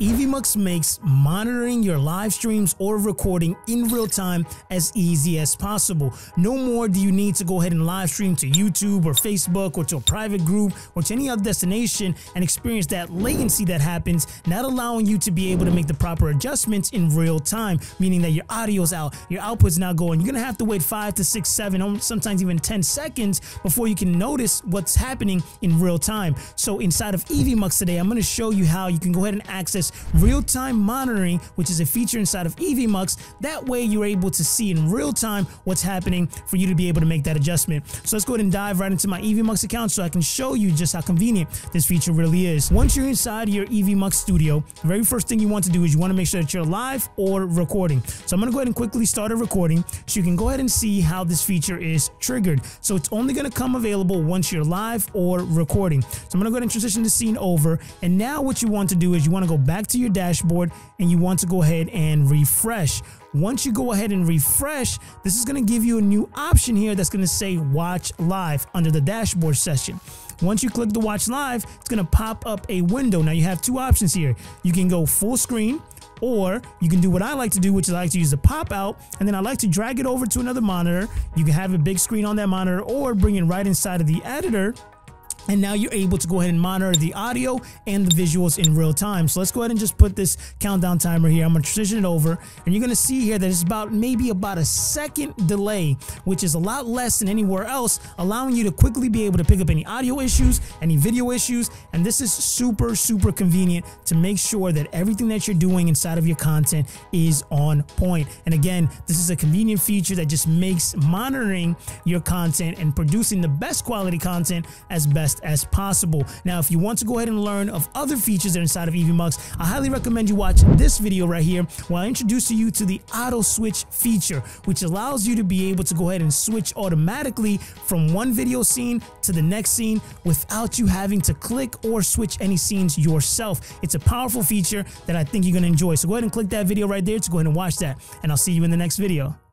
Evmux makes monitoring your live streams or recording in real time as easy as possible. No more do you need to go ahead and live stream to YouTube or Facebook or to a private group or to any other destination and experience that latency that happens, not allowing you to be able to make the proper adjustments in real time, meaning that your audio's out, your output's not going. You're gonna have to wait 5 to 6, 7, sometimes even 10 seconds before you can notice what's happening in real time. So inside of Evmux today, I'm gonna show you how you can go ahead and access real-time monitoring, which is a feature inside of Evmux. That way you're able to see in real time what's happening for you to be able to make that adjustment. So let's go ahead and dive right into my Evmux account so I can show you just how convenient this feature really is. Once you're inside your Evmux studio, the very first thing you want to do is you want to make sure that you're live or recording. So I'm going to go ahead and quickly start a recording so you can go ahead and see how this feature is triggered. So it's only going to come available once you're live or recording. So I'm going to go ahead and transition the scene over, and now what you want to do is you want to go back to your dashboard and you want to go ahead and refresh. Once you go ahead and refresh, this is going to give you a new option here that's going to say watch live under the dashboard section. Once you click the watch live, it's going to pop up a window. Now you have two options here. You can go full screen, or you can do what I like to do, which is I like to use the pop out, and then I like to drag it over to another monitor. You can have a big screen on that monitor or bring it right inside of the editor. And now you're able to go ahead and monitor the audio and the visuals in real time. So let's go ahead and just put this countdown timer here. I'm going to transition it over, and you're going to see here that it's maybe about a second delay, which is a lot less than anywhere else, allowing you to quickly be able to pick up any audio issues, any video issues. And this is super, super convenient to make sure that everything that you're doing inside of your content is on point. And again, this is a convenient feature that just makes monitoring your content and producing the best quality content as best as possible. Now, if you want to go ahead and learn of other features that are inside of Evmux, I highly recommend you watch this video right here where I introduce you to the auto switch feature, which allows you to be able to go ahead and switch automatically from one video scene to the next scene without you having to click or switch any scenes yourself. It's a powerful feature that I think you're going to enjoy. So go ahead and click that video right there to go ahead and watch that, and I'll see you in the next video.